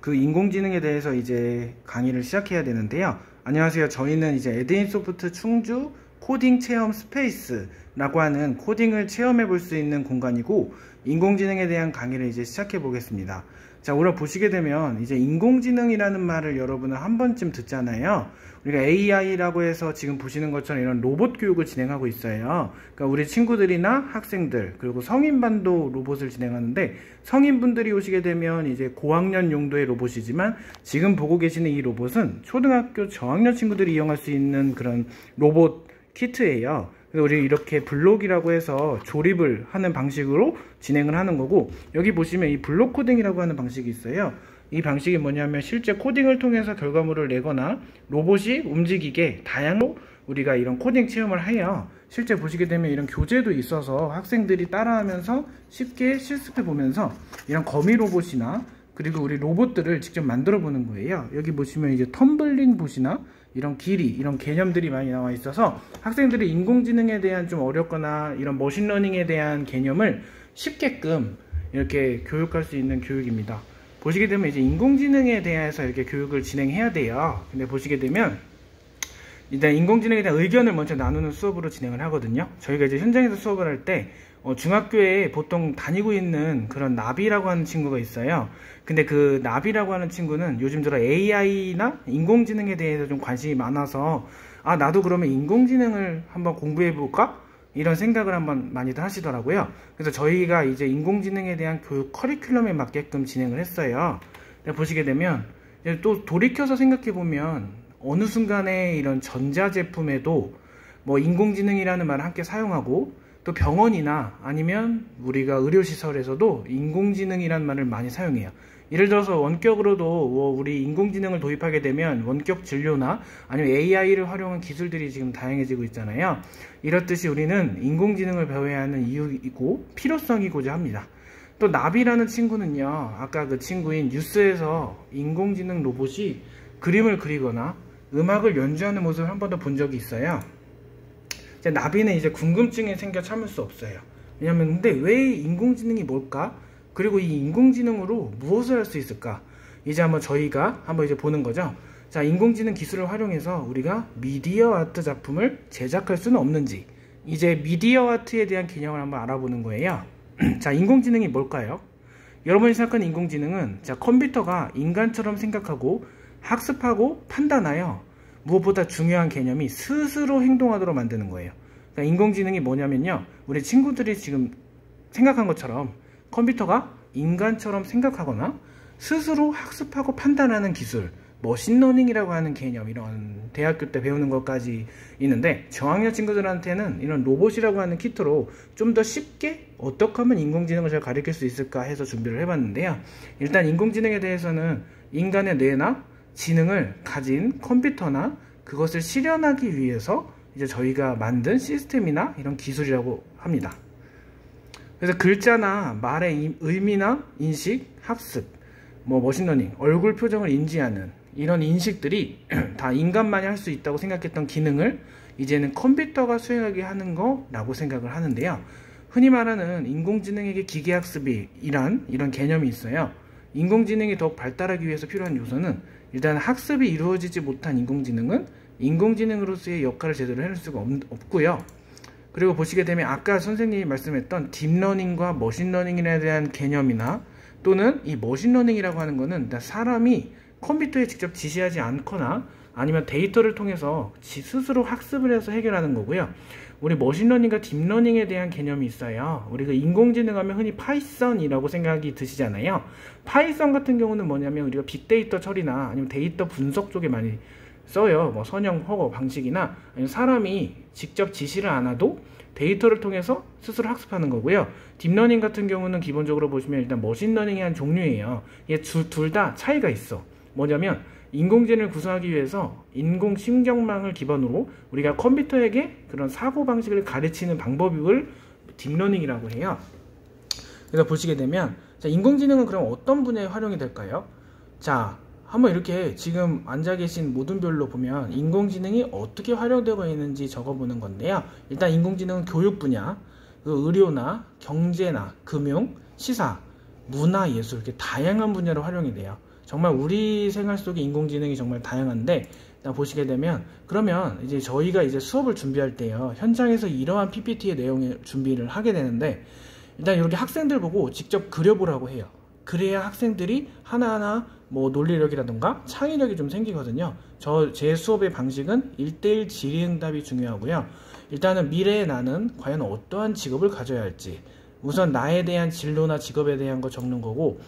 그 인공지능에 대해서 이제 강의를 시작해야 되는데요. 안녕하세요. 저희는 이제 에드인소프트 충주 코딩 체험 스페이스라고 하는 코딩을 체험해 볼 수 있는 공간이고, 인공지능에 대한 강의를 이제 시작해 보겠습니다. 자, 오늘 보시게 되면 이제 인공지능이라는 말을 여러분은 한 번쯤 듣잖아요. 우리가 AI라고 해서 지금 보시는 것처럼 이런 로봇 교육을 진행하고 있어요. 그러니까 우리 친구들이나 학생들, 그리고 성인반도 로봇을 진행하는데, 성인분들이 오시게 되면 이제 고학년 용도의 로봇이지만, 지금 보고 계시는 이 로봇은 초등학교 저학년 친구들이 이용할 수 있는 그런 로봇 키트예요. 그래서 우리 이렇게 블록이라고 해서 조립을 하는 방식으로 진행을 하는 거고, 여기 보시면 이 블록 코딩이라고 하는 방식이 있어요. 이 방식이 뭐냐면 실제 코딩을 통해서 결과물을 내거나 로봇이 움직이게 다양하게 우리가 이런 코딩 체험을 해요. 실제 보시게 되면 이런 교재도 있어서 학생들이 따라하면서 쉽게 실습해 보면서 이런 거미 로봇이나 그리고 우리 로봇들을 직접 만들어 보는 거예요. 여기 보시면 이제 텀블링 봇이나 이런 길이, 이런 개념들이 많이 나와 있어서 학생들이 인공지능에 대한 좀 어렵거나 이런 머신러닝에 대한 개념을 쉽게끔 이렇게 교육할 수 있는 교육입니다. 보시게 되면 이제 인공지능에 대해서 이렇게 교육을 진행해야 돼요. 근데 보시게 되면 일단 인공지능에 대한 의견을 먼저 나누는 수업으로 진행을 하거든요. 저희가 이제 현장에서 수업을 할 때 중학교에 보통 다니고 있는 그런 나비라고 하는 친구가 있어요. 근데 그 나비라고 하는 친구는 요즘 들어 AI나 인공지능에 대해서 좀 관심이 많아서, 아, 나도 그러면 인공지능을 한번 공부해 볼까? 이런 생각을 한번 많이들 하시더라고요. 그래서 저희가 이제 인공지능에 대한 교육 커리큘럼에 맞게끔 진행을 했어요. 보시게 되면 또 돌이켜서 생각해 보면 어느 순간에 이런 전자제품에도 뭐 인공지능이라는 말을 함께 사용하고, 또 병원이나 아니면 우리가 의료시설에서도 인공지능이라는 말을 많이 사용해요. 예를 들어서 원격으로도 우리 인공지능을 도입하게 되면 원격 진료나 아니면 AI를 활용한 기술들이 지금 다양해지고 있잖아요. 이렇듯이 우리는 인공지능을 배워야 하는 이유이고 필요성이고자 합니다. 또 나비라는 친구는요, 아까 그 친구인 뉴스에서 인공지능 로봇이 그림을 그리거나 음악을 연주하는 모습을 한 번도 본 적이 있어요. 나비는 이제 궁금증이 생겨 참을 수 없어요. 왜냐면 근데 왜 인공지능이 뭘까? 그리고 이 인공지능으로 무엇을 할 수 있을까? 이제 한번 저희가 한번 이제 보는 거죠. 자, 인공지능 기술을 활용해서 우리가 미디어 아트 작품을 제작할 수는 없는지, 이제 미디어 아트에 대한 개념을 한번 알아보는 거예요. 자, 인공지능이 뭘까요? 여러분이 생각하는 인공지능은, 자, 컴퓨터가 인간처럼 생각하고 학습하고 판단하여 무엇보다 중요한 개념이 스스로 행동하도록 만드는 거예요. 그러니까 인공지능이 뭐냐면요, 우리 친구들이 지금 생각한 것처럼 컴퓨터가 인간처럼 생각하거나 스스로 학습하고 판단하는 기술, 머신러닝이라고 하는 개념, 이런 대학교 때 배우는 것까지 있는데, 저학년 친구들한테는 이런 로봇이라고 하는 키트로 좀 더 쉽게 어떻게 하면 인공지능을 잘 가르칠 수 있을까 해서 준비를 해봤는데요. 일단 인공지능에 대해서는 인간의 뇌나 지능을 가진 컴퓨터나 그것을 실현하기 위해서 이제 저희가 만든 시스템이나 이런 기술이라고 합니다. 그래서 글자나 말의 의미나 인식, 학습, 뭐 머신러닝, 얼굴 표정을 인지하는 이런 인식들이 다 인간만이 할 수 있다고 생각했던 기능을 이제는 컴퓨터가 수행하게 하는 거라고 생각을 하는데요. 흔히 말하는 인공지능에게 기계학습이란 이런 개념이 있어요. 인공지능이 더욱 발달하기 위해서 필요한 요소는, 일단 학습이 이루어지지 못한 인공지능은 인공지능으로서의 역할을 제대로 해낼 수가 없고요. 그리고 보시게 되면 아까 선생님이 말씀했던 딥러닝과 머신러닝에 대한 개념이나, 또는 이 머신러닝이라고 하는 거는 사람이 컴퓨터에 직접 지시하지 않거나 아니면 데이터를 통해서 스스로 학습을 해서 해결하는 거고요. 우리 머신러닝과 딥러닝에 대한 개념이 있어요. 우리가 인공지능 하면 흔히 파이썬이라고 생각이 드시잖아요. 파이썬 같은 경우는 뭐냐면 우리가 빅데이터 처리나 아니면 데이터 분석 쪽에 많이 써요. 뭐 선형 허거 방식이나 아니면 사람이 직접 지시를 안 해도 데이터를 통해서 스스로 학습하는 거고요. 딥러닝 같은 경우는 기본적으로 보시면 일단 머신러닝의 한 종류예요. 이게 둘 다 차이가 있어. 뭐냐면 인공지능을 구성하기 위해서 인공신경망을 기반으로 우리가 컴퓨터에게 그런 사고방식을 가르치는 방법을 딥러닝이라고 해요. 그래서 보시게 되면, 자, 인공지능은 그럼 어떤 분야에 활용이 될까요? 자, 한번 이렇게 지금 앉아 계신 모든 별로 보면 인공지능이 어떻게 활용되고 있는지 적어보는 건데요. 일단 인공지능은 교육 분야, 의료나 경제나 금융, 시사, 문화, 예술, 이렇게 다양한 분야로 활용이 돼요. 정말 우리 생활 속에 인공지능이 정말 다양한데, 일단 보시게 되면, 그러면 이제 저희가 이제 수업을 준비할 때요, 현장에서 이러한 PPT의 내용을 준비를 하게 되는데, 일단 이렇게 학생들 보고 직접 그려보라고 해요. 그래야 학생들이 하나하나 뭐 논리력이라든가 창의력이 좀 생기거든요. 제 수업의 방식은 1:1 질의응답이 중요하고요. 일단은 미래의 나는 과연 어떠한 직업을 가져야 할지, 우선 나에 대한 진로나 직업에 대한 거 적는 거고,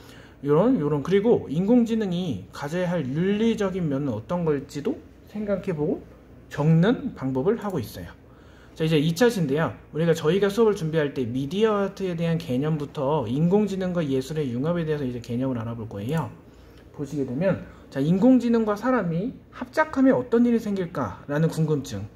요런 그리고 인공지능이 가져야 할 윤리적인 면은 어떤 걸지도 생각해보고 적는 방법을 하고 있어요. 자, 이제 2차시인데요. 저희가 수업을 준비할 때 미디어 아트에 대한 개념부터 인공지능과 예술의 융합에 대해서 이제 개념을 알아볼 거예요. 보시게 되면, 자, 인공지능과 사람이 합작하면 어떤 일이 생길까라는 궁금증,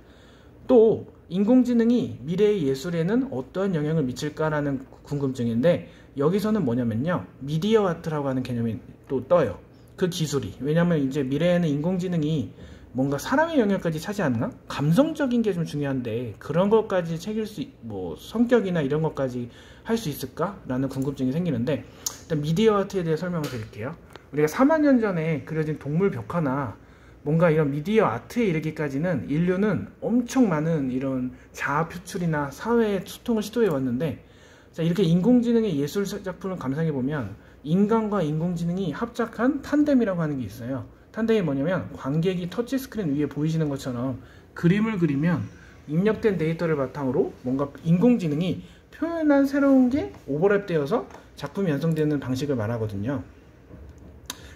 또 인공지능이 미래의 예술에는 어떠한 영향을 미칠까라는 궁금증인데, 여기서는 뭐냐면요, 미디어 아트라고 하는 개념이 또 떠요. 그 기술이. 왜냐면 이제 미래에는 인공지능이 뭔가 사람의 영역까지 차지하는가? 감성적인 게 좀 중요한데 그런 것까지 챙길 수, 뭐 성격이나 이런 것까지 할 수 있을까? 라는 궁금증이 생기는데, 일단 미디어 아트에 대해 설명을 드릴게요. 우리가 4만 년 전에 그려진 동물 벽화나 뭔가 이런 미디어 아트에 이르기까지는 인류는 엄청 많은 이런 자아 표출이나 사회의 소통을 시도해 왔는데, 자, 이렇게 인공지능의 예술 작품을 감상해 보면 인간과 인공지능이 합작한 탄뎀이라고 하는 게 있어요. 탄뎀이 뭐냐면, 관객이 터치스크린 위에 보이시는 것처럼 그림을 그리면 입력된 데이터를 바탕으로 뭔가 인공지능이 표현한 새로운 게 오버랩되어서 작품이 완성되는 방식을 말하거든요.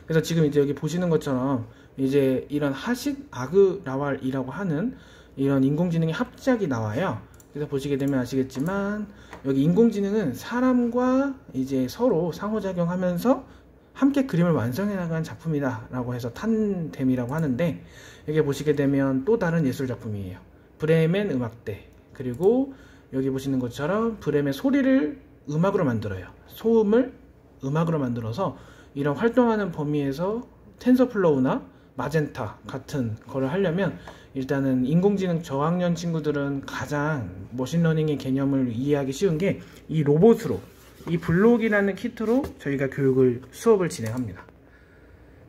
그래서 지금 이제 여기 보시는 것처럼 이제 이런 하싯 아그라왈이라고 하는 이런 인공지능의 합작이 나와요. 그래서 보시게 되면 아시겠지만, 여기 인공지능은 사람과 이제 서로 상호작용하면서 함께 그림을 완성해 나간 작품이다 라고 해서 탄뎀이라고 하는데, 여기 보시게 되면 또 다른 예술 작품이에요. 브레멘 음악대, 그리고 여기 보시는 것처럼 브레멘 소리를 음악으로 만들어요. 소음을 음악으로 만들어서 이런 활동하는 범위에서 텐서플로우나 마젠타 같은 거를 하려면, 일단은 인공지능 저학년 친구들은 가장 머신러닝의 개념을 이해하기 쉬운 게 이 로봇으로, 이 블록이라는 키트로 저희가 수업을 진행합니다.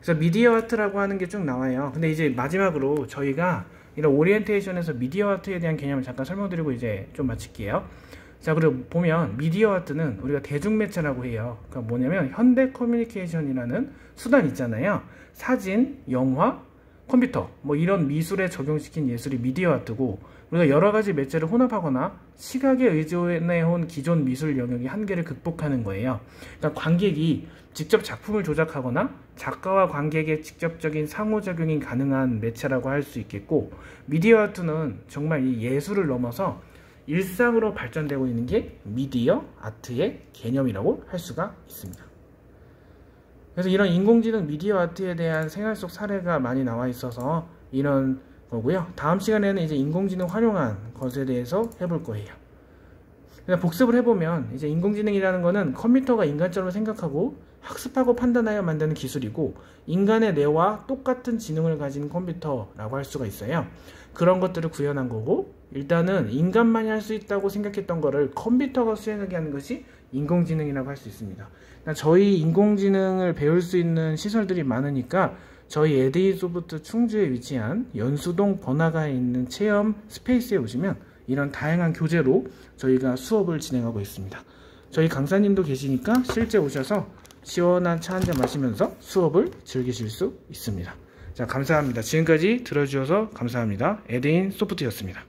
그래서 미디어 아트라고 하는 게 쭉 나와요. 근데 이제 마지막으로 저희가 이런 오리엔테이션에서 미디어 아트에 대한 개념을 잠깐 설명드리고 이제 좀 마칠게요. 자, 그리고 보면 미디어 아트는 우리가 대중매체라고 해요. 그러니까 뭐냐면 현대 커뮤니케이션이라는 수단 있잖아요. 사진, 영화, 컴퓨터, 뭐 이런 미술에 적용시킨 예술이 미디어 아트고, 우리가 여러 가지 매체를 혼합하거나 시각에 의존해온 기존 미술 영역의 한계를 극복하는 거예요. 그러니까 관객이 직접 작품을 조작하거나 작가와 관객의 직접적인 상호작용이 가능한 매체라고 할 수 있겠고, 미디어 아트는 정말 이 예술을 넘어서 일상으로 발전되고 있는 게 미디어 아트의 개념이라고 할 수가 있습니다. 그래서 이런 인공지능 미디어 아트에 대한 생활 속 사례가 많이 나와 있어서 이런 거고요. 다음 시간에는 이제 인공지능 활용한 것에 대해서 해볼 거예요. 그냥 복습을 해보면, 이제 인공지능이라는 거는 컴퓨터가 인간처럼 생각하고 학습하고 판단하여 만드는 기술이고, 인간의 뇌와 똑같은 지능을 가진 컴퓨터라고 할 수가 있어요. 그런 것들을 구현한 거고, 일단은 인간만이 할 수 있다고 생각했던 거를 컴퓨터가 수행하게 하는 것이 인공지능이라고 할 수 있습니다. 저희 인공지능을 배울 수 있는 시설들이 많으니까 저희 에드인소프트 충주에 위치한 연수동 번화가에 있는 체험 스페이스에 오시면 이런 다양한 교재로 저희가 수업을 진행하고 있습니다. 저희 강사님도 계시니까 실제 오셔서 시원한 차 한잔 마시면서 수업을 즐기실 수 있습니다. 자, 감사합니다. 지금까지 들어주셔서 감사합니다. 에드인소프트였습니다.